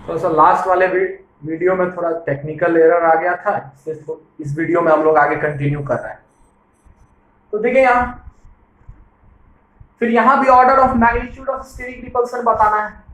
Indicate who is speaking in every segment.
Speaker 1: तो sir last वाले video में थोड़ा टेक्निकल एरर आ गया था, इस वीडियो में हम लोग आगे कंटिन्यू कर रहे हैं। तो देखिए यहाँ फिर यहाँ भी order of magnitude of steric repulsion बताना है।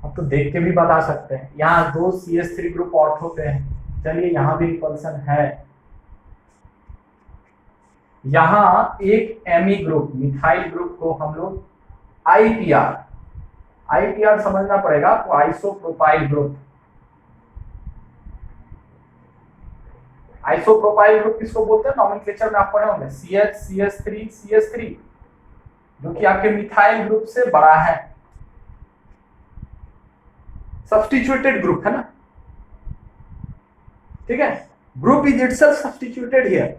Speaker 1: अब तो देख के भी बता सकते हैं। यहाँ दो CH3 ग्रुप ऑर्थो पे है, चलिए यहाँ भी रिपल्सन है। यहाँ एक Me ग्रुप मिथाइल ग्रुप को हम लोग IPR समझना पड़ेगा आपको, आइसोप्रोपाइल ग्रुप। आइसोप्रोपाइल ग्रुप किसको बोलते हैं, नॉमेनक्लेचर में आप पढ़े होंगे, CH3 जो कि आपके मिथाइल ग्रुप से बड़ा है। सब्स्टिट्यूटेड ग्रुप है ना, ठीक है। Group is itself substituted here,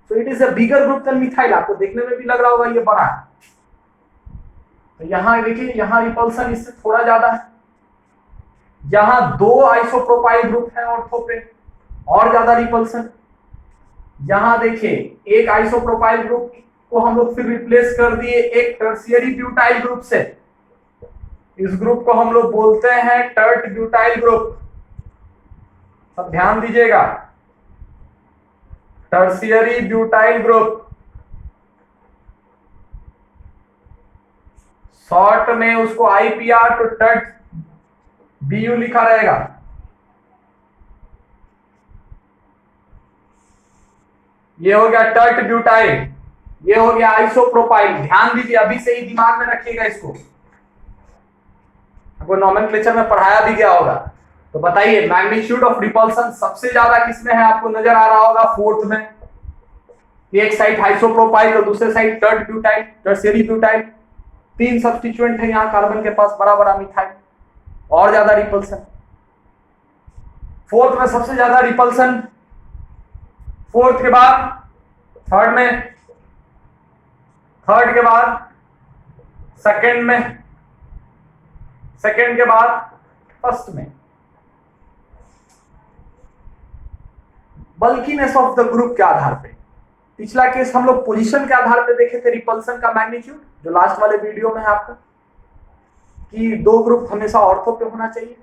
Speaker 1: so it is a bigger group than methyl. आपको देखने में भी लग रहा होगा ये बड़ा है। तो यहाँ देखिए, यहाँ रिपल्सन इससे थोड़ा ज्यादा है। यहाँ दो आइसोप्रोपाइल ग्रुप है ऑर्थो पे, और ज्यादा रिपल्सन। यहाँ देखिए एक आइसोप्रोपाइल ग्रुप को हम लोग फिर रिप्लेस कर दिए एक टर्शियरी ब्यूटाइल ग्रुप से। इस ग्रुप को हम लोग बोलते हैं टर्ट ब्यूटाइल ग्रुप। अब ध्यान दीजिएगा, टर्शियरी ब्यूटाइल ग्रुप, शॉर्ट में उसको IPR तो टर्ट BU लिखा रहेगा। ये हो गया टर्ट ब्यूटाइल, ये हो गया आइसोप्रोपाइल। ध्यान दीजिए, अभी से ही दिमाग में रखिएगा इसको, आपको नॉमेनक्लेचर में पढ़ाया भी गया होगा। तो बताइए मैग्नीट्यूड ऑफ रिपल्सन सबसे ज्यादा किसमें है, आपको नजर आ रहा होगा फोर्थ में। एक साइड आइसोप्रोपाइल और दूसरे side tert butyl, tertiary butyl. तीन सब्स्टिट्यूएंट है यहाँ कार्बन के पास, बड़ा बड़ा मिथाइल, और ज्यादा रिपल्सन। फोर्थ में सबसे ज्यादा रिपल्सन, फोर्थ के बाद थर्ड में, थर्ड के बाद सेकंड में, सेकंड के बाद फर्स्ट में। बल्कीनेस ऑफ द ग्रुप के आधार पे, पिछला केस हम लोग पोजीशन के आधार पे देखे थे रिपल्सन का मैग्नीट्यूड, जो लास्ट वाले वीडियो में है आपका, कि दो ग्रुप हमेशा ऑर्थो पे होना चाहिए।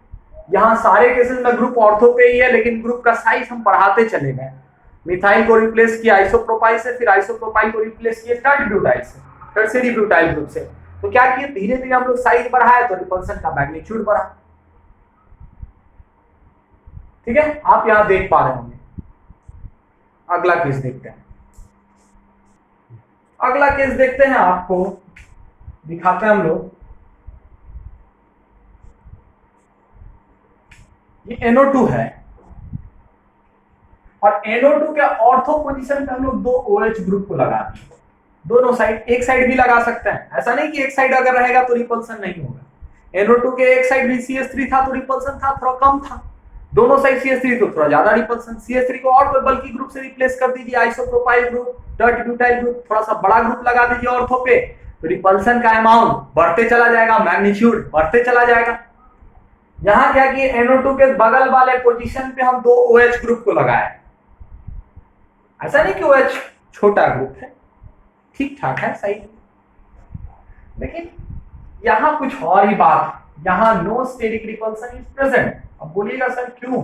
Speaker 1: यहाँ सारे केसेस में ग्रुप ऑर्थो पे ही है, लेकिन ग्रुप का साइज हम बढ़ाते चले गए। मिथाइल को रिप्लेस किया आइसोप्रोपाइल से, फिर आइसोप्रोपाइल को रिप्लेस किया टर्ट ब्यूटाइल से, टर्शियरी ब्यूटाइल ग्रुप से। तो क्या किए, धीरे धीरे हम लोग साइज बढ़ाए तो रिपल्सन का मैग्नीट्यूड बढ़ा। ठीक है, आप यहां देख पा रहे होंगे। अगला केस देखते हैं, अगला केस देखते हैं, आपको दिखाते हैं हम लोग। ये NO2 है, और NO2 के ऑर्थो पोजीशन पे हम लोग दो OH ग्रुप को लगा दिए। दोनों साइड, एक साइड भी लगा सकते हैं, ऐसा नहीं कि एक साइड अगर रहेगा तो रिपल्सन नहीं होगा। NO2 के एक साइड भी CH3 था तो रिपल्सन था थोड़ा कम था, दोनों साइड CH3 तो थोड़ा ज्यादा रिपल्सन। CH3 को और कोई बल्कि ग्रुप से रिप्लेस कर दीजिए, isopropyl group, tert butyl group, थोड़ा सा बड़ा ग्रुप लगा दीजिए ऑर्थो पे, तो रिपल्सन का अमाउंट बढ़ते चला जाएगा, मैग्नीट्यूड बढ़ते चला जाएगा। यहां क्या किए, NO2 के बगल वाले पोजीशन पे हम दो OH ग्रुप को लगाए। ऐसा नहीं कि OH छोटा ग्रुप है, ठीक ठाक है, सही। लेकिन यहां कुछ और ही बात, यहां no steric repulsion is present. अब बोलिएगा सर क्यों?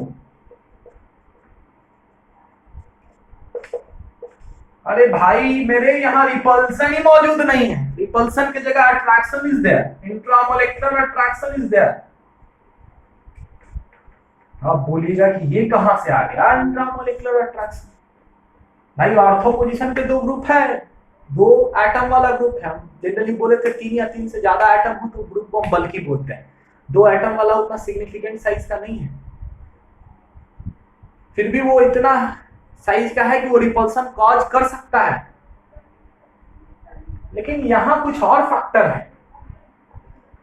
Speaker 1: अरे भाई मेरे यहाँ रिपल्सन ही मौजूद नहीं है, रिपल्सन की जगह attraction is there, intramolecular attraction is there. अब बोलिएगा कि ये कहां से आ गया इंट्रामोलेक्युलर अट्रैक्शन? भाई ऑर्थो पोजीशन पे दो ग्रुप है, दो एटम वाला ग्रुप है। हम जनरली बोले थे 3 या 3 से ज्यादा एटम हो तो ग्रुप को हम बल्कि बोलते हैं। दो एटम वाला उतना सिग्निफिकेंट साइज का नहीं है, फिर भी वो इतना साइज का है कि वो रिपल्सन कॉज कर सकता है। लेकिन यहाँ कुछ और फैक्टर है,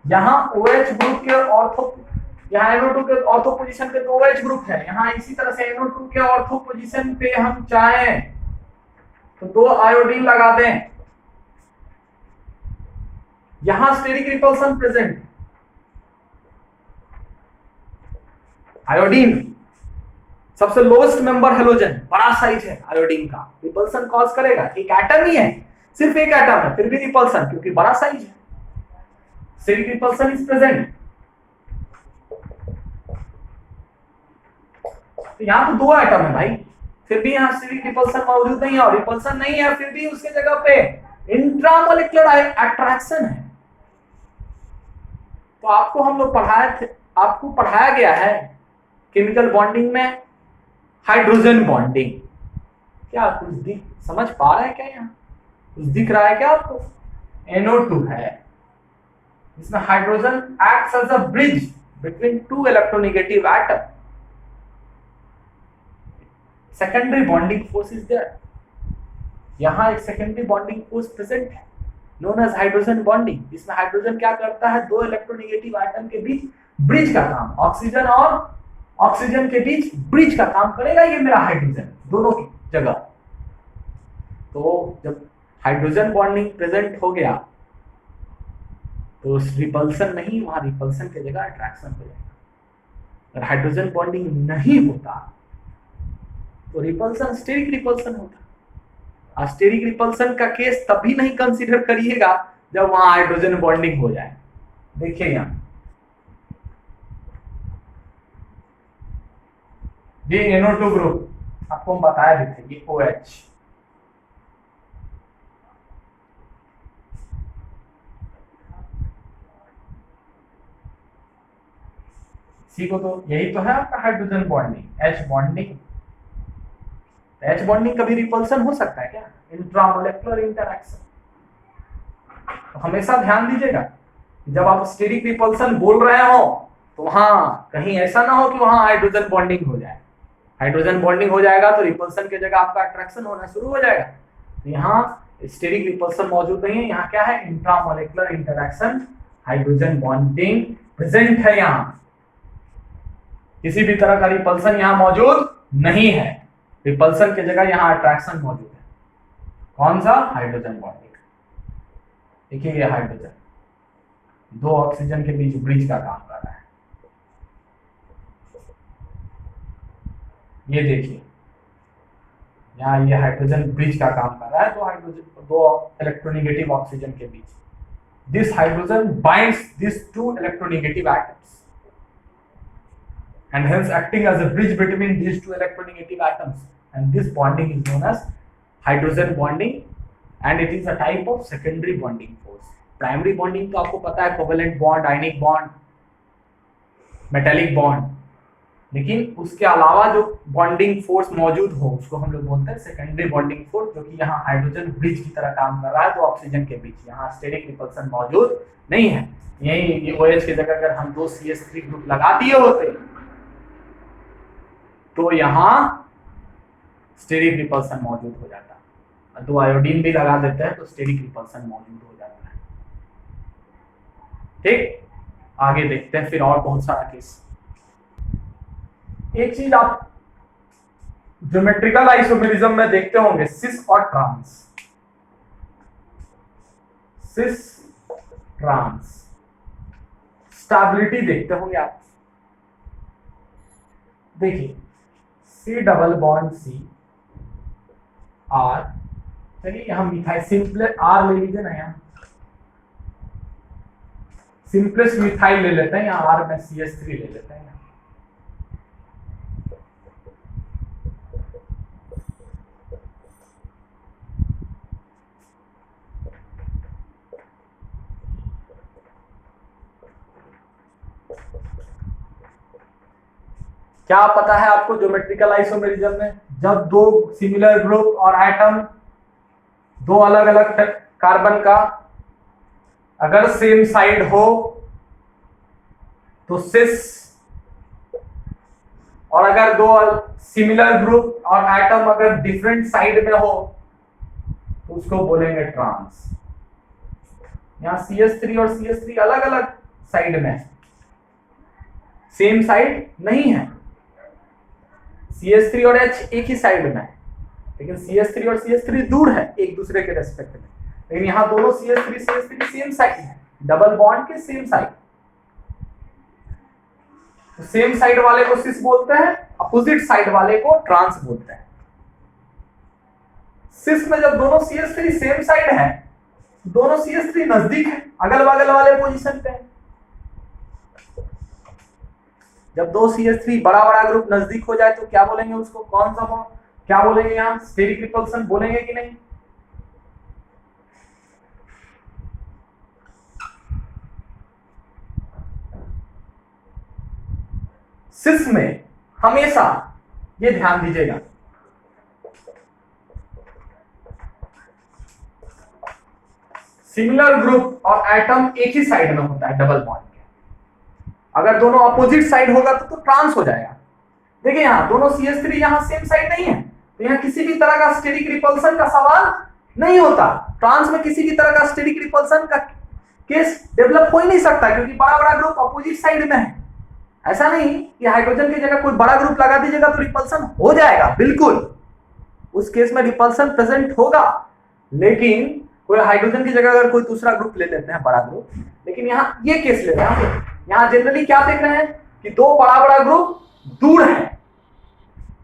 Speaker 1: यहाँ OH ग्रुप के ऑर्थो यहाँ NO2 के ऑर्थो पोजीशन पे 2 OH ग्रुप है, यहाँ इसी तरह से NO2 के ऑर्थो पोजीशन पे हम चाहें तो 2 आयोडीन लगा दें। यहां स्टेरिक रिपल्सन प्रेजेंट, आयोडीन सबसे लोएस्ट मेंबर हेलोजन, बड़ा साइज है आयोडीन का, रिपल्सन कॉज करेगा। एक एटम ही है, सिर्फ एक एटम है, फिर भी रिपल्सन, क्योंकि बड़ा साइज है, स्टेरिक रिपल्सन इज प्रेजेंट। तो यहां तो 2 एटम है भाई, फिर भी यहां स्टेरिक रिपल्सन मौजूद नहीं है, और रिपल्सन नहीं है फिर भी उसके जगह पे इंट्रामोलिकुलर अट्रैक्शन है। तो आपको हम लोग पढ़ाए थे, आपको पढ़ाया गया है केमिकल बॉन्डिंग में हाइड्रोजन बॉन्डिंग। क्या कुछ समझ पा रहे हैं क्या? यहाँ कुछ दिख रहा है क्या आपको? NO2 है, इसमें hydrogen acts as a bridge between 2 electronegative atom. Secondary bonding force is there, यहां एक सेकेंडरी बॉन्डिंग फोर्स प्रेजेंट है नोन एज हाइड्रोजन बॉन्डिंग। इसमें हाइड्रोजन क्या करता है? 2 इलेक्ट्रोनेगेटिव एटम के बीच ब्रिज का काम, ऑक्सीजन और ऑक्सीजन के बीच ब्रिज का काम करेगा ये मेरा हाइड्रोजन, दोनों की जगह। तो जब हाइड्रोजन बॉन्डिंग प्रेजेंट हो गया तो रिपल्सन नहीं, वहां रिपल्सन की जगह अट्रैक्शन हो जाएगा। अगर हाइड्रोजन बॉन्डिंग नहीं होता तो रिपल्सन स्टेरिक रिपल्सन होता। स्टेरिक रिपल्सन का केस तभी नहीं कंसीडर करिएगा जब वहां हाइड्रोजन बॉन्डिंग हो जाए। देखिए यहां ये NO2 ग्रुप आपको हम बताया भी थे, ये OH, सी को तो यही तो है आपका hydrogen bonding, H bonding. H bonding कभी रिपल्सन हो सकता है क्या? इंट्रामोलेकुलर इंटरैक्शन। तो हमेशा ध्यान दीजिएगा जब आप स्टेरिक रिपल्सन बोल रहे हो तो वहां कहीं ऐसा ना हो कि वहां हाइड्रोजन बॉन्डिंग हो जाए। हाइड्रोजन बॉन्डिंग हो जाएगा तो रिपल्सन की जगह आपका अट्रैक्शन होना शुरू हो जाएगा। तो यहाँ स्टेरिक रिपल्सन मौजूद नहीं है, यहाँ क्या है? इंट्रामोलेकुलर इंटरैक्शन, हाइड्रोजन बॉन्डिंग प्रेजेंट है। यहाँ किसी भी तरह का रिपल्सन यहाँ मौजूद नहीं है, रिपल्सन की जगह यहाँ अट्रैक्शन मौजूद है। कौन सा? Hydrogen bonding. देखिए ये हाइड्रोजन 2 ऑक्सीजन के बीच ब्रिज का काम कर रहा है। ये देखिए यहाँ ये हाइड्रोजन ब्रिज का काम कर रहा है, 2 हाइड्रोजन 2 इलेक्ट्रोनेगेटिव ऑक्सीजन के बीच। This hydrogen binds this 2 electronegative atoms and hence acting as a bridge between these 2 electronegative atoms, and this bonding is known as hydrogen bonding and it is a type of secondary bonding force. Primary bonding तो आपको पता है covalent bond, ionic bond, metallic bond, लेकिन उसके अलावा जो bonding force मौजूद हो उसको हम लोग बोलते हैं सेकेंडरी बॉन्डिंग फोर्स, जो कि यहाँ हाइड्रोजन ब्रिज की तरह काम कर रहा है 2 ऑक्सीजन के बीच। यहाँ स्टेरिक रिपल्सन मौजूद नहीं है। यही OH की जगह अगर हम 2 CH3 ग्रुप लगा दिए होते तो यहां स्टेरिक रिपल्सन मौजूद हो जाता, और 2 आयोडीन भी लगा देते हैं तो स्टेरिक रिपल्सन मौजूद हो जाता है। ठीक, आगे देखते हैं फिर और बहुत सारा केस। एक चीज आप ज्योमेट्रिकल आइसोमेरिज्म में देखते होंगे, सिस और ट्रांस। सिस ट्रांस स्टेबिलिटी देखते होंगे आप। देखिए C double bond C R, चलिए हम मिथाइल सिंपल R ले लीजिए ना, यहाँ सिंपलेस्ट मिथाइल ले लेते हैं, यहाँ R में CH3 ले लेते हैं। क्या पता है आपको ज्योमेट्रिकल आइसोमेरिज्म में जब 2 सिमिलर ग्रुप और एटम 2 अलग अलग कार्बन का अगर सेम साइड हो तो सिस, और अगर 2 सिमिलर ग्रुप और एटम अगर डिफरेंट साइड में हो तो उसको बोलेंगे ट्रांस। यहाँ CH3 और CH3 अलग अलग साइड में, सेम साइड नहीं है। CH3 और H एक ही साइड में है, लेकिन CH3 और CH3 दूर है एक दूसरे के रेस्पेक्ट में, लेकिन यहाँ दोनों CH3 सेम साइड है, डबल बॉन्ड के सेम साइड। तो सेम साइड वाले को सिस बोलते हैं, अपोजिट साइड वाले को ट्रांस बोलते हैं। सिस में जब दोनों CH3 सेम साइड है, दोनों CH3 नजदीक है, अगल बगल वाले पोजीशन पे है। जब दो CH3 बड़ा बड़ा ग्रुप नजदीक हो जाए तो क्या बोलेंगे उसको, कौन सा बॉन्ड, क्या बोलेंगे यहाँ, स्टेरिक रिपल्सन बोलेंगे कि नहीं? सिस में हमेशा ये ध्यान दीजिएगा, सिमिलर ग्रुप और एटम एक ही साइड में होता है डबल बॉन्ड के। अगर दोनों अपोजिट साइड होगा तो ट्रांस हो जाएगा। देखिए यहाँ दोनों CH3 यहाँ सेम साइड नहीं है, तो यहाँ किसी भी तरह का स्टेरिक रिपल्सन का सवाल नहीं होता। ट्रांस में किसी भी तरह का स्टेरिक रिपल्सन का केस डेवलप हो ही नहीं सकता, क्योंकि बड़ा बड़ा ग्रुप अपोजिट साइड में है। ऐसा नहीं कि हाइड्रोजन की जगह कोई बड़ा ग्रुप लगा दीजिएगा तो रिपल्सन हो जाएगा, बिल्कुल उस केस में रिपल्सन प्रेजेंट होगा, लेकिन कोई हाइड्रोजन की जगह अगर कोई दूसरा ग्रुप ले लेते हैं बड़ा ग्रुप, लेकिन यहाँ ये केस ले रहे हैं, यहाँ जनरली क्या देख रहे हैं कि दो बड़ा बड़ा ग्रुप दूर है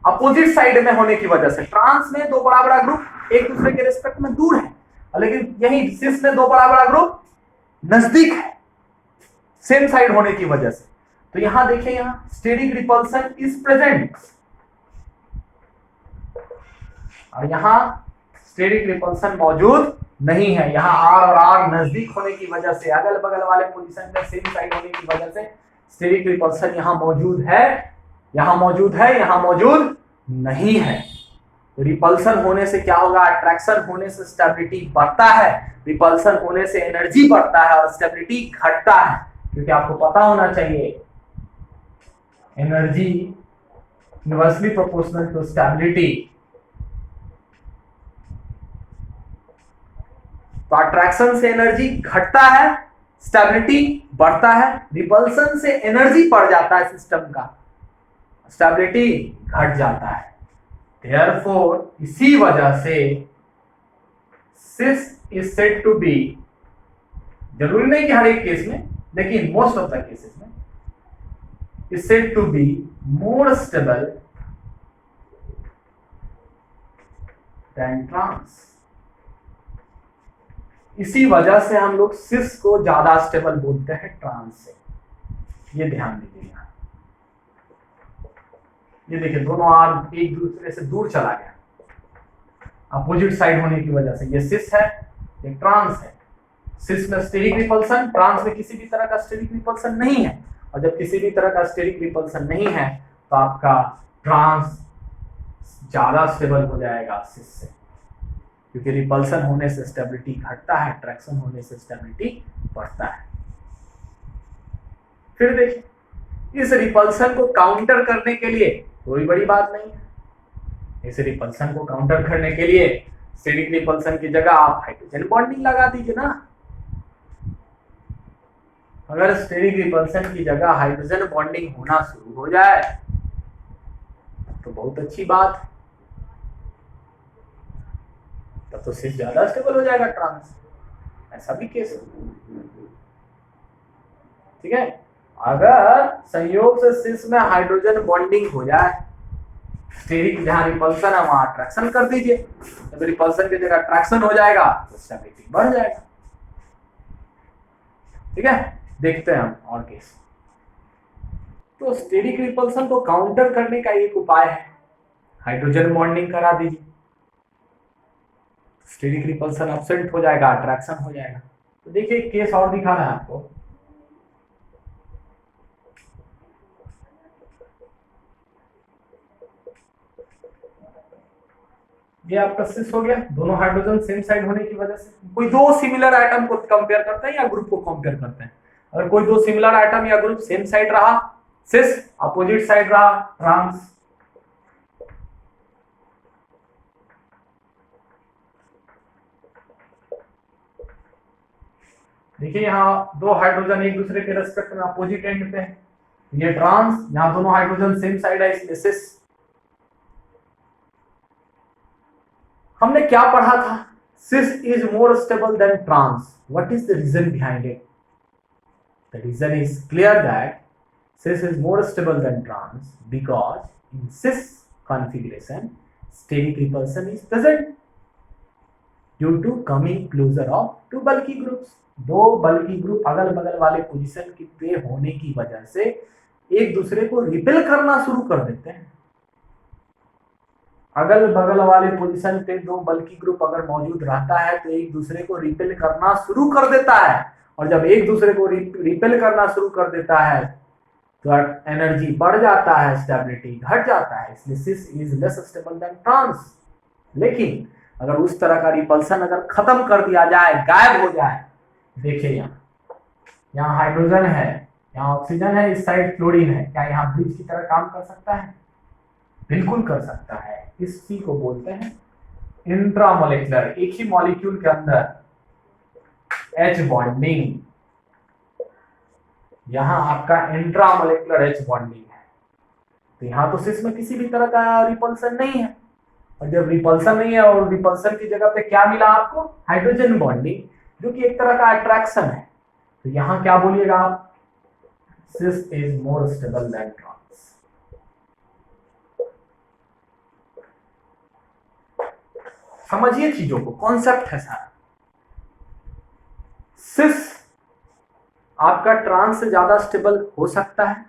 Speaker 1: अपोजिट साइड में होने की वजह से। ट्रांस में दो बड़ा बड़ा ग्रुप एक दूसरे के रिस्पेक्ट में दूर है, लेकिन यही सिस में दो बड़ा बड़ा ग्रुप नजदीक है सेम साइड होने की वजह से। तो यहां देखिए, यहां स्टेरिक रिपल्सन इज प्रेजेंट और यहां स्टेरिक रिपल्सन मौजूद नहीं है। यहां आर और आर नजदीक होने की वजह से, अगल बगल वाले पोजीशन में सेम साइड होने की वजह से स्टेरिक रिपल्सन यहां मौजूद है, यहां मौजूद है, यहां मौजूद नहीं है। तो रिपल्सन होने से क्या होगा, अट्रैक्शन होने से स्टेबिलिटी बढ़ता है, रिपल्सन होने से एनर्जी बढ़ता है और स्टेबिलिटी घटता है। क्योंकि आपको पता होना चाहिए energy inversely proportional to stability. तो अट्रैक्शन से एनर्जी घटता है, स्टेबिलिटी बढ़ता है, रिपल्सन से एनर्जी बढ़ जाता है सिस्टम का, स्टेबिलिटी घट जाता है। देयरफॉर इसी वजह से सिस इज सेड टू बी, जरूरी नहीं कि हर एक केस में, लेकिन मोस्ट ऑफ द केसेस में is said to be more stable than trans। इसी वजह से हम लोग सिस को ज्यादा स्टेबल बोलते हैं ट्रांस से। ये ध्यान दीजिएगा। ये देखिए दोनों आर्म एक दूसरे से दूर चला गया अपोजिट साइड होने की वजह से। ये सिस है, ये ट्रांस है। सिस में स्टेरिक रिपल्सन, ट्रांस में किसी भी तरह का स्टेरिक रिपल्सन नहीं है। और जब किसी भी तरह का स्टेरिक रिपल्सन नहीं है तो आपका ट्रांस ज्यादा स्टेबल हो जाएगा सिस से, क्योंकि रिपल्सन होने से स्टेबिलिटी घटता है, अट्रैक्शन होने से स्टेबिलिटी बढ़ता है। फिर देखिए, इस रिपल्सन को काउंटर करने के लिए कोई बड़ी बात नहीं है। इस रिपल्सन को काउंटर करने के लिए स्टेरिक रिपल्सन की जगह आप हाइड्रोजन बॉन्डिंग लगा दीजिए ना। अगर स्टेरिक रिपल्सन की जगह हाइड्रोजन बॉन्डिंग होना शुरू हो जाए तो बहुत अच्छी बात है, तब तो सिस ज्यादा स्टेबल हो जाएगा ट्रांस। ऐसा भी केस है, ठीक है। अगर संयोग से सिस में हाइड्रोजन बॉन्डिंग हो जाए, स्टेरिक जहां रिपल्सन है वहां अट्रैक्शन कर दीजिए, जब रिपल्सन की जगह अट्रैक्शन हो जाएगा तो स्टेबिलिटी बढ़ जाएगा, ठीक है। देखते हैं हम और केस। तो स्टेरिक रिपल्सन को काउंटर करने का एक उपाय है, हाइड्रोजन बॉन्डिंग करा दीजिए, स्टेरिक रिपल्सन एब्सेंट हो जाएगा, अट्रैक्शन हो जाएगा। तो देखिए एक केस और दिखा रहा है आपको। ये आपका सिस हो गया, दोनों हाइड्रोजन सेम साइड होने की वजह से। कोई दो सिमिलर आइटम को कंपेयर करते हैं या ग्रुप को कंपेयर करते हैं। अगर कोई दो सिमिलर आइटम या ग्रुप सेम साइड रहा सिस, अपोजिट साइड रहा ट्रांस। देखिए यहाँ दो हाइड्रोजन एक दूसरे के रेस्पेक्ट में अपोजिट एंड पे है, ये ट्रांस, यहां दोनों हाइड्रोजन सेम साइड है इसलिए सिस। हमने क्या पढ़ा था? Cis is more stable than trans. What is the reason behind it? The reason is clear that cis is more stable than trans because in cis configuration steric repulsion is present due to coming closer of two bulky groups। दो बल्कि group अगल बगल वाले position की पे होने की वजह से एक दूसरे को रिपेल करना शुरू कर देते हैं। अगल बगल वाले पोजीशन पे दो बल्कि ग्रुप अगर मौजूद रहता है तो एक दूसरे को रिपेल करना शुरू कर देता है, और जब एक दूसरे को रिपेल करना शुरू कर देता है तो एनर्जी बढ़ जाता है, स्टेबिलिटी घट जाता है, इसलिए cis is less stable than trans. लेकिन अगर उस तरह का रिपल्सन अगर खत्म कर दिया जाए, गायब हो जाए, देखिए यहाँ हाइड्रोजन है, यहाँ ऑक्सीजन है, इस साइड फ्लोरीन है, क्या यहाँ ब्रिज की तरह काम कर सकता है? बिल्कुल कर सकता है। इस सी को बोलते हैं इंट्रामोलिकुलर, एक ही मॉलिक्यूल के अंदर एच बॉन्डिंग। यहां आपका इंट्रामोलिकुलर एच बॉन्डिंग है, तो यहां तो सिस में किसी भी तरह का रिपल्सन नहीं है, और जब रिपल्सन नहीं है और रिपल्सन की जगह पे क्या मिला आपको? हाइड्रोजन बॉन्डिंग, जो कि एक तरह का अट्रैक्शन है। तो यहां क्या बोलिएगा आप? Cis is more stable than trans. समझिए चीजों को, कॉन्सेप्ट है सारा। सिस आपका ट्रांस से ज्यादा स्टेबल हो सकता है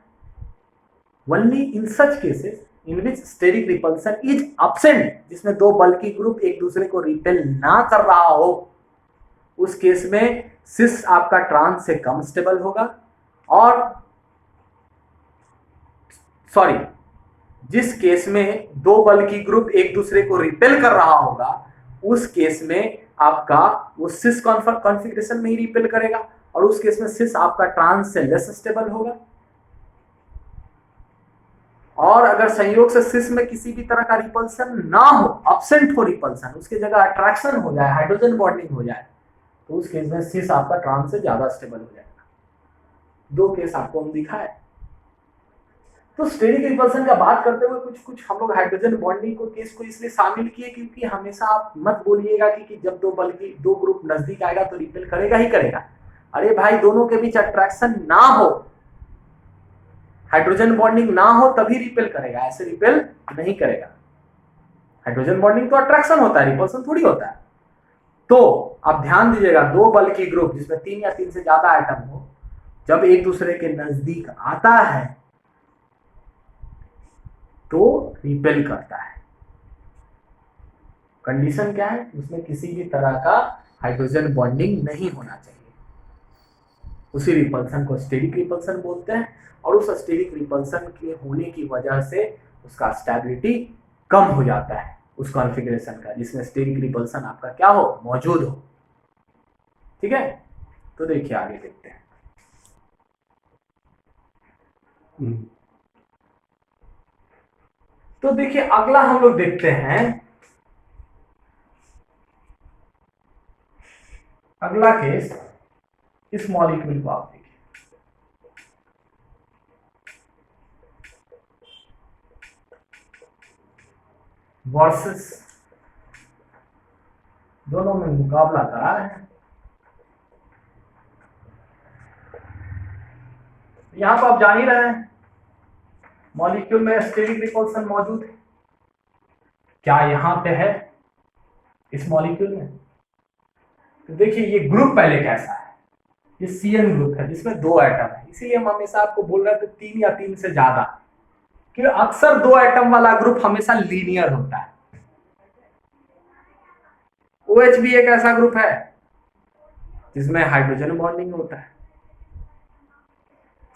Speaker 1: only in such cases in which steric repulsion is absent, जिसमें दो बल्कि ग्रुप एक दूसरे को रिपेल ना कर रहा हो। उस केस में सिस आपका ट्रांस से कम स्टेबल होगा, और सॉरी, जिस केस में दो बल्कि ग्रुप एक दूसरे को रिपेल कर रहा होगा उस केस में आपका वो सिस कॉन्फ़िगरेशन में ही रिपेल करेगा, और उस केस में सिस आपका ट्रांस से लेस स्टेबल होगा। और अगर संयोग से सिस में किसी भी तरह का रिपल्सन ना हो, एब्सेंट हो रिपल्सन, उसके जगह अट्रैक्शन हो जाए, हाइड्रोजन बॉन्डिंग हो जाए, तो उस केस में सिस आपका ट्रांस से ज्यादा स्टेबल हो जाएगा। दो केस आपको हम दिखाए। तो स्टेरिक रिपल्सन का बात करते हुए कुछ कुछ हम लोग हाइड्रोजन बॉन्डिंग को केस को इसलिए शामिल किए क्योंकि हमेशा आप मत बोलिएगा कि जब दो ग्रुप नजदीक आएगा तो रिपेल करेगा ही करेगा। अरे भाई, दोनों के बीच अट्रैक्शन ना हो, हाइड्रोजन बॉन्डिंग ना हो तभी रिपेल करेगा, ऐसे रिपेल नहीं करेगा। हाइड्रोजन बॉन्डिंग तो अट्रैक्शन होता है, रिपल्सन थोड़ी होता है। तो आप ध्यान दीजिएगा, दो बल्कि ग्रुप जिसमें 3 या 3 से ज्यादा आइटम हो, जब एक दूसरे के नजदीक आता है तो रिपेल करता है। कंडीशन क्या है? उसमें किसी भी तरह का हाइड्रोजन बॉन्डिंग नहीं होना चाहिए। उसी रिपल्सन को स्टेरिक रिपल्सन बोलते हैं, और उस स्टेरिक रिपल्सन के होने की वजह से उसका स्टेबिलिटी कम हो जाता है उस कॉन्फ़िगरेशन का जिसमें स्टेरिक रिपल्सन आपका क्या हो? मौजूद हो। ठीक है, तो देखिए आगे देखते हैं। तो देखिए अगला हम लोग देखते हैं, अगला केस, इस मॉलिक्यूल को आप देखिए, वर्सेस, दोनों में मुकाबला करा रहे हैं। यहां पर आप जान ही रहे हैं मॉलिक्यूल में स्टेरिक रिपल्सन मौजूद है। क्या यहां पे है इस मॉलिक्यूल में? तो देखिए ये ग्रुप पहले कैसा है, ये CN ग्रुप है जिसमें दो एटम है, इसीलिए हम हमेशा आपको बोल रहे थे 3 या 3 से ज्यादा, कि अक्सर दो एटम वाला ग्रुप हमेशा लीनियर होता है। OH भी एक ऐसा ग्रुप है जिसमें हाइड्रोजन बॉन्डिंग होता है।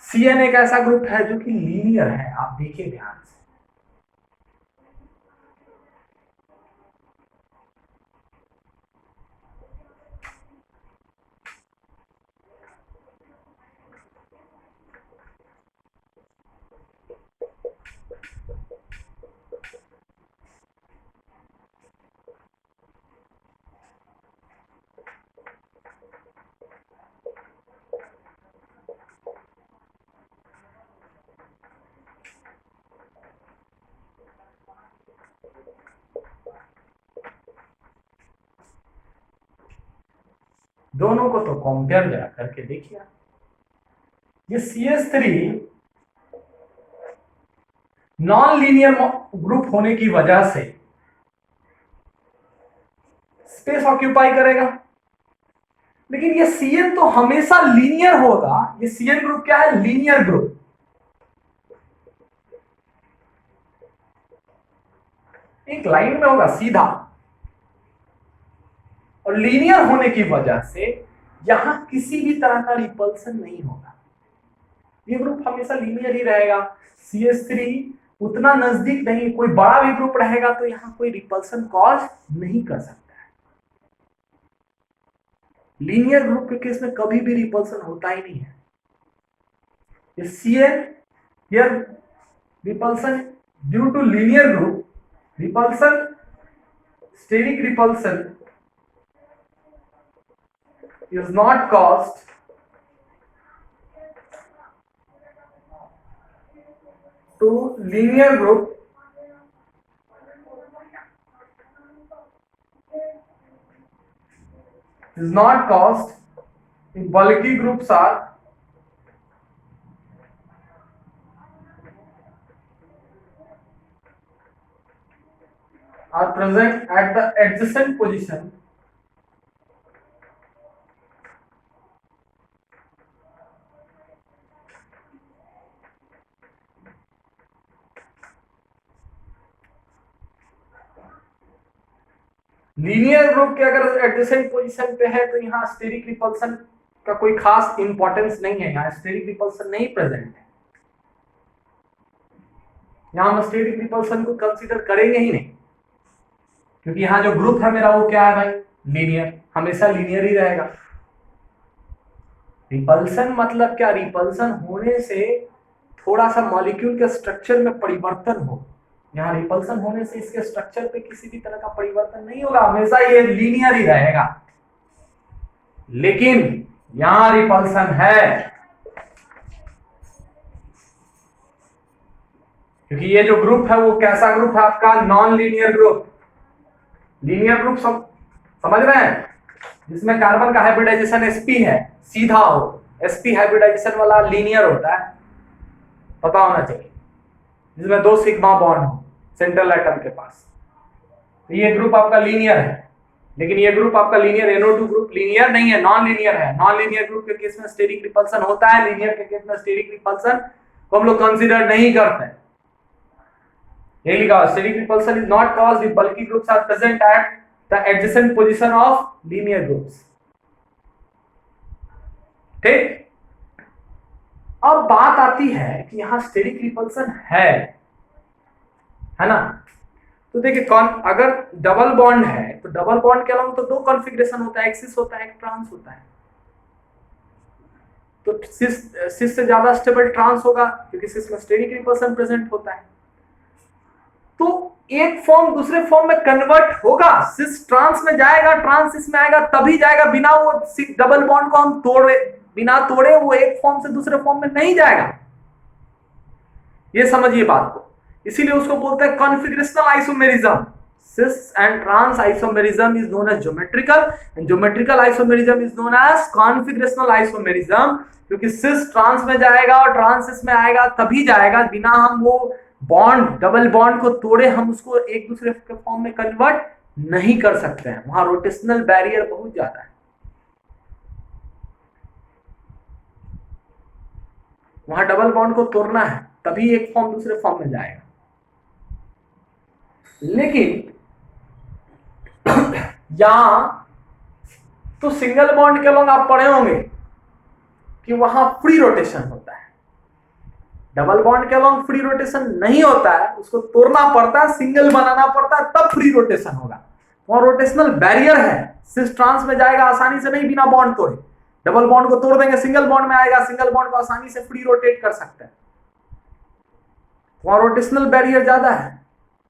Speaker 1: CN एक ऐसा ग्रुप है जो कि लीनियर है, आप देखिए ध्यान से। दोनों को तो कंपेयर जरा करके देखिए। ये CH3 नॉन लीनियर ग्रुप होने की वजह से स्पेस ऑक्यूपाई करेगा, लेकिन ये CN तो हमेशा लीनियर होगा। ये CN ग्रुप क्या है? Linear group. एक लाइन में होगा सीधा, और लीनियर होने की वजह से यहां किसी भी तरह का रिपल्सन नहीं होगा। ये ग्रुप हमेशा लीनियर ही रहेगा। CH3 उतना नजदीक नहीं, कोई बड़ा भी ग्रुप रहेगा तो यहां कोई रिपल्सन कॉज नहीं कर सकता है। लीनियर ग्रुप के केस में कभी भी रिपल्सन होता ही नहीं है। ये CN here repulsion due to linear group, repulsion steric repulsion is not caused to linear group is not caused if bulky groups are present at the adjacent position linear group के अगर adjacent position पे है तो यहाँ steric repulsion का कोई खास importance नहीं है। यहाँ स्टेरिक रिपल्सन नहीं प्रेजेंट है, यहाँ हम स्टेरिक रिपल्सन को कंसीडर करेंगे ही नहीं, क्योंकि यहाँ जो ग्रुप है मेरा वो क्या है भाई? लीनियर, हमेशा लीनियर ही रहेगा। रिपल्सन मतलब क्या? रिपल्सन होने से थोड़ा सा मॉलिक्यूल के स्ट्रक्चर में परिवर्तन हो। यहाँ रिपल्सन होने से इसके स्ट्रक्चर पे किसी भी तरह का परिवर्तन नहीं होगा, हमेशा ये लीनियर ही रहेगा। लेकिन यहां रिपल्सन है, क्योंकि ये जो ग्रुप है वो कैसा ग्रुप है आपका? Non linear group. Linear group समझ रहे हैं? जिसमें कार्बन का हाइब्रिडाइजेशन sp है, सीधा हो। sp हाइब्रिडाइजेशन वाला लीनियर होता है, पता होना चाहिए, जिसमें 2 सिग्मा बॉन्ड हो सेंट्रल एटम के पास। तो ये ग्रुप आपका लीनियर है, लेकिन ये ग्रुप आपका लीनियर NO2 ग्रुप लीनियर नहीं है, नॉन लीनियर है। नॉन लीनियर ग्रुप के केस में स्टेरिक रिपल्सन होता है, लीनियर के केस में स्टेरिक रिपल्सन को हम लोग कंसीडर नहीं करते हैं। ये लिखा steric repulsion is not caused if bulky groups are present at the adjacent position of linear groups. ठीक, अब बात आती है कि यहां स्टेरिक रिपल्सन है ना? तो देखिए अगर डबल बॉन्ड है तो डबल बॉन्ड के अलावा तो 2 कॉन्फ़िगरेशन होता है, एक सिस होता है, एक ट्रांस होता है। तो सिस से ज्यादा स्टेबल ट्रांस होगा, क्योंकि सिस में स्टेरिक रिपल्सन प्रेजेंट होता है। तो एक फॉर्म दूसरे फॉर्म में कन्वर्ट होगा, सिस ट्रांस में जाएगा, ट्रांस सिस में आएगा, तभी जाएगा। बिना वो डबल बॉन्ड को हम बिना तोड़े वो एक फॉर्म से दूसरे फॉर्म में नहीं जाएगा। ये समझिए बात को, इसीलिए उसको बोलते हैं configurational isomerism. Cis and trans isomerism is known as geometrical and geometrical isomerism is known as configurational isomerism, क्योंकि सिस ट्रांस में जाएगा और ट्रांस सिस में आएगा, तभी जाएगा। बिना हम वो बॉन्ड डबल बॉन्ड को तोड़े हम उसको एक दूसरे के फॉर्म में कन्वर्ट नहीं कर सकते हैं, वहां रोटेशनल बैरियर बहुत ज्यादा है, वहां डबल बॉन्ड को तोड़ना है तभी एक फॉर्म दूसरे फॉर्म में जाएगा। लेकिन यहां तो सिंगल बॉन्ड के लोग आप पढ़े होंगे कि वहां फ्री रोटेशन होता है, डबल बॉन्ड के अलोंग फ्री रोटेशन नहीं होता है, उसको तोड़ना पड़ता है, सिंगल बनाना पड़ता है, तब फ्री रोटेशन होगा। वहां रोटेशनल बैरियर है, सिस ट्रांस में जाएगा आसानी से नहीं बिना बॉन्ड तोड़े। डबल बॉन्ड को तोड़ देंगे, सिंगल बॉन्ड में आएगा, सिंगल बॉन्ड को आसानी से फ्री रोटेट कर सकते हैं। वहां रोटेशनल बैरियर ज्यादा है,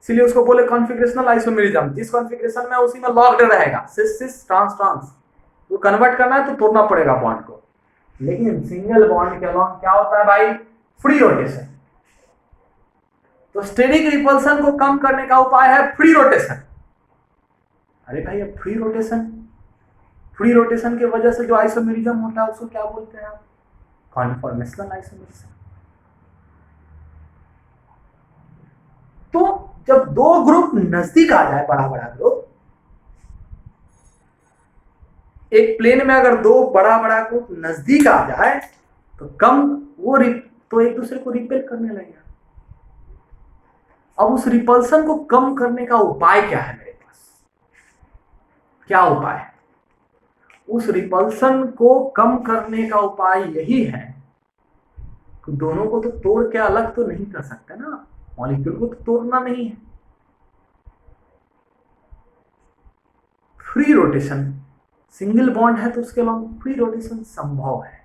Speaker 1: इसलिए उसको बोले कॉन्फिगरेशनल आइसोमेरिज्म। जिस कॉन्फिगरेशन में उसी में लॉक्ड रहेगा, सिस सिस ट्रांस ट्रांस। तो कन्वर्ट करना है तो तोड़ना पड़ेगा बॉन्ड को। लेकिन सिंगल बॉन्ड के अलोंग क्या होता है भाई? Free rotation. तो स्टेरिक रिपल्सन को कम करने का उपाय है फ्री रोटेशन। अरे भाई अब फ्री रोटेशन फ्री रोटेशन की वजह से जो आइसोमेरिज्म होता है उसको क्या बोलते हैं आप? Conformational isomerism. तो जब दो ग्रुप नजदीक आ जाए, बड़ा बड़ा ग्रुप, एक प्लेन में अगर दो बड़ा बड़ा ग्रुप नजदीक आ जाए तो तो एक दूसरे को रिपेल करने लगेगा। अब उस रिपल्सन को कम करने का उपाय क्या है मेरे पास? क्या उपाय है? उस रिपल्सन को कम करने का उपाय यही है कि दोनों को तो तोड़ के अलग तो नहीं कर सकते ना, मॉलिक्यूल को तो तोड़ना नहीं है। फ्री रोटेशन, सिंगल बॉन्ड है तो उसके अलावा फ्री रोटेशन संभव है।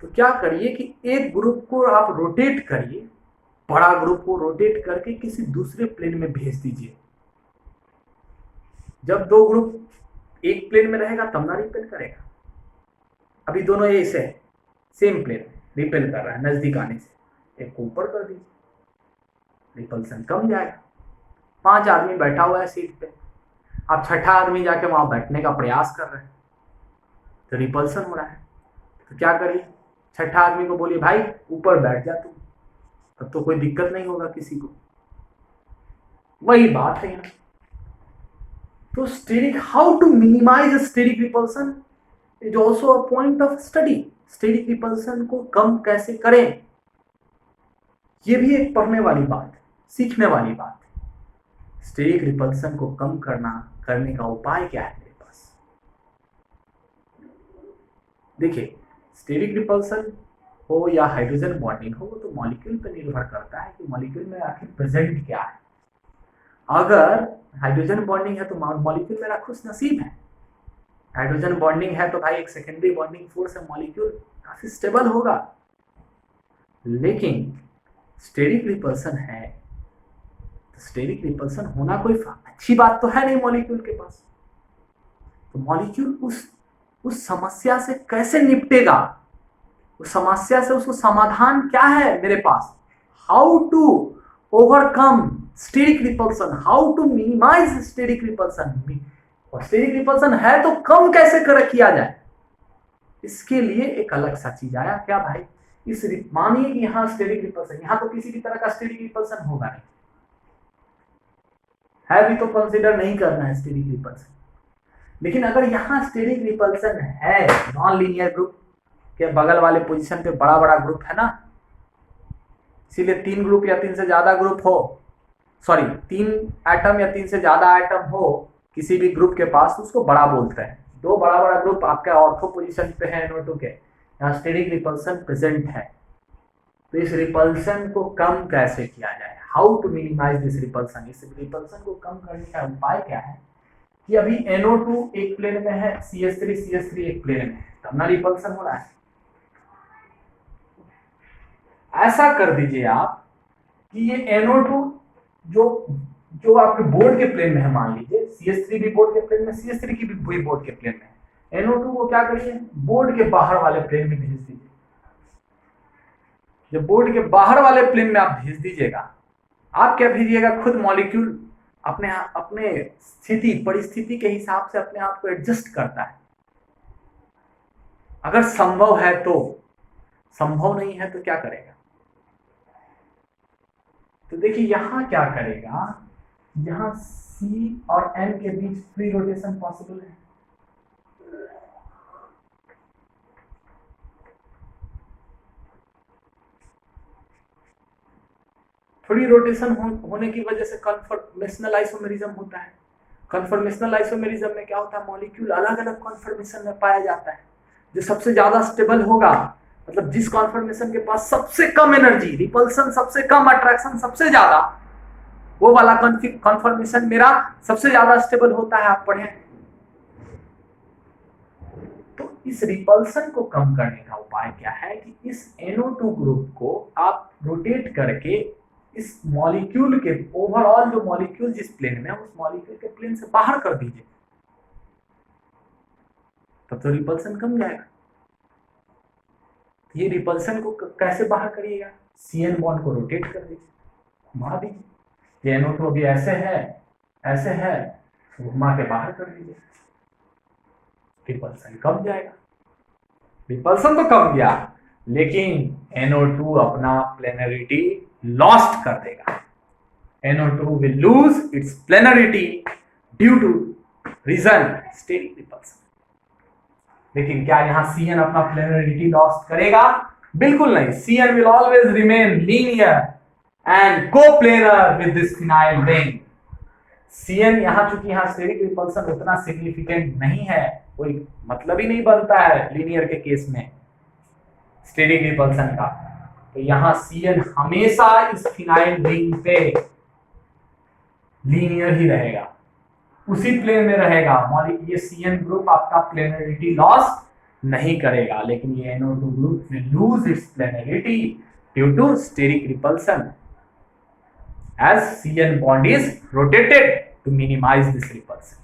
Speaker 1: तो क्या करिए कि एक ग्रुप को आप रोटेट करिए, बड़ा ग्रुप को रोटेट करके किसी दूसरे प्लेन में भेज दीजिए। जब दो ग्रुप एक प्लेन में रहेगा तब ना रिपेल करेगा। अभी दोनों ऐसे है, सेम प्लेन रिपेल कर रहा है, नजदीक आने से एक को ऊपर कर दीजिए, रिपल्सन कम जाएगा। 5 आदमी बैठा हुआ है सीट पे, आप छठा आदमी जाके वहां बैठने का प्रयास कर रहे हैं तो रिपल्सन हो रहा है। तो क्या करिए, छठा आदमी को बोलिए भाई ऊपर बैठ जा तू, तब तो कोई दिक्कत नहीं होगा किसी को। वही बात है यहाँ। तो steric, how to minimise steric repulsion is also a point of study. Steric repulsion को कम कैसे करें, ये भी एक पढ़ने वाली बात, सीखने वाली बात। स्टेरिक रिपल्सन को कम करने का उपाय क्या है मेरे पास? देखिए, स्टेरिक रिपल्सन हो या हाइड्रोजन बॉन्डिंग हो, तो मॉलिक्यूल पर निर्भर करता है कि मॉलिक्यूल में आखिर प्रेजेंट क्या है। अगर हाइड्रोजन बॉन्डिंग है तो मॉलिक्यूल मेरा खुश नसीब है। हाइड्रोजन बॉन्डिंग है तो भाई एक सेकेंडरी बॉन्डिंग फोर्स है, मॉलिक्यूल काफी स्टेबल होगा। लेकिन स्टेरिक रिपल्सन है तो स्टेरिक रिपल्सन होना कोई अच्छी बात तो है नहीं मॉलिक्यूल के पास। तो मॉलिक्यूल उस समस्या से कैसे निपटेगा, उस समस्या से उसको समाधान क्या है मेरे पास? How to overcome steric repulsion, how to minimise steric repulsion. और स्टेरिक रिपल्सन है तो कम कैसे किया जाए, इसके लिए एक अलग सा चीज आया। क्या भाई, मानिए कि यहाँ स्टेरिक रिपल्सन, यहाँ तो किसी भी तरह का स्टेरिक रिपल्सन होगा नहीं, है भी तो कंसीडर नहीं करना है स्टेरिक रिपल्सन। लेकिन अगर यहाँ स्टेरिक रिपल्सन है, नॉन लीनियर ग्रुप के बगल वाले पोजीशन पे बड़ा बड़ा ग्रुप है ना, इसीलिए 3 ग्रुप या 3 से ज्यादा ग्रुप हो, सॉरी 3 एटम या 3 से ज्यादा एटम हो किसी भी ग्रुप के पास, उसको बड़ा बोलते हैं। 2 बड़ा बड़ा ग्रुप आपके ऑर्थो पोजीशन पे है NO2 के, यहाँ स्टेरिक रिपल्सन प्रेजेंट है। तो इस रिपल्सन को कम कैसे किया जाए, how to minimise this repulsion. इस रिपल्सन को कम करने का उपाय क्या है कि अभी NO2 एक प्लेन में है, CH3 एक प्लेन में है, तब ना रिपल्सन हो रहा है। ऐसा कर दीजिए आप कि ये NO2 जो आपके बोर्ड के प्लेन में है, मान लीजिए CH3 भी बोर्ड के प्लेन में, CH3 की भी बोर्ड के प्लेन में, NO2 को क्या करिए, बोर्ड के बाहर वाले प्लेन में भेज दीजिए। जब बोर्ड के बाहर वाले प्लेन में आप भेज दीजिएगा, आप क्या भेजिएगा, खुद मॉलिक्यूल अपने स्थिति परिस्थिति के हिसाब से अपने आप को एडजस्ट करता है। अगर संभव है तो, संभव नहीं है तो क्या करेगा? तो देखिए यहां क्या करेगा, यहां C और N के बीच फ्री रोटेशन पॉसिबल है। फ्री रोटेशन होने की वजह से कन्फर्मेशनल आइसोमेरिज्म होता है। कन्फर्मेशनल आइसोमेरिज्म में क्या होता है, मॉलिक्यूल अलग अलग कॉन्फर्मेशन में पाया जाता है। जो सबसे ज्यादा स्टेबल होगा, मतलब जिस कॉन्फर्मेशन के पास सबसे कम एनर्जी, रिपल्सन सबसे कम, अट्रैक्शन सबसे ज्यादा, वो वाला कॉन्फर्मेशन मेरा सबसे ज्यादा स्टेबल होता है। आप पढ़ें तो इस रिपल्सन को कम करने का उपाय क्या है कि इस NO2 ग्रुप को आप रोटेट करके इस मॉलिक्यूल के ओवरऑल, जो मॉलिक्यूल जिस प्लेन में है उस मॉलिक्यूल के प्लेन से बाहर कर दीजिए, तब तो रिपल्सन कम जाएगा। ये रिपल्सन को कैसे बाहर करिएगा, CN बॉन्ड को रोटेट कर दीजिए, घुमा दीजिए। ये NO2 अभी ऐसे है, घुमा के बाहर कर दीजिए। रिपल्सन कम जाएगा। रिपल्सन तो कम गया, लेकिन NO2 अपना प्लेनरिटी लॉस्ट कर देगा। NO2 will lose its planarity due to reason steric repulsion। लेकिन क्या यहां CN अपना प्लेनरिटी लॉस्ट करेगा? बिल्कुल नहीं। CN will always remain linear and coplanar with this phenyl ring। CN यहां चूंकि यहां स्टेरिक रिपल्सन उतना सिग्निफिकेंट नहीं है, कोई मतलब ही नहीं बनता है लीनियर के केस में स्टेरिक रिपल्सन का, तो यहां CN हमेशा इस फिनाइल रिंग पे लीनियर ही रहेगा, उसी प्लेन में रहेगा। ये CN ग्रुप आपका प्लेनरिटी लॉस नहीं करेगा, लेकिन ये NO2 group will lose its planarity due to steric repulsion as CN bond is rotated to minimize this repulsion।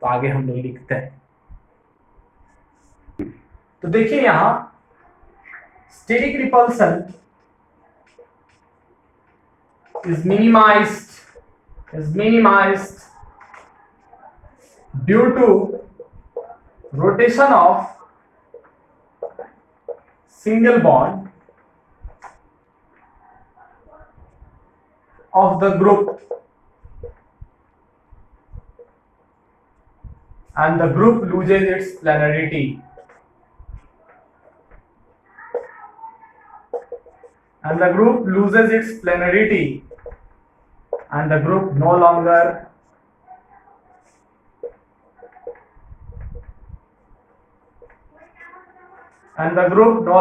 Speaker 1: तो आगे हम लोग लिखते हैं, तो देखिए यहां steric repulsion is minimized due to rotation of single bond of the group, and the group loses its planarity, and the group no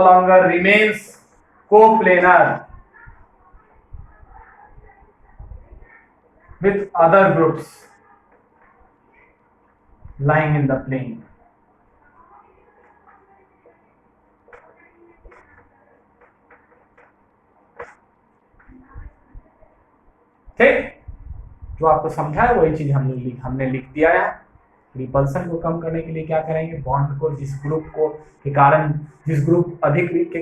Speaker 1: longer remains coplanar with other groups lying in the plane। ठीक, जो आपको समझा है वही चीज हमने लिख दिया है। रिपल्सन को कम करने के लिए क्या करेंगे? बॉन्ड को जिस ग्रुप को के कारण जिस ग्रुप अधिक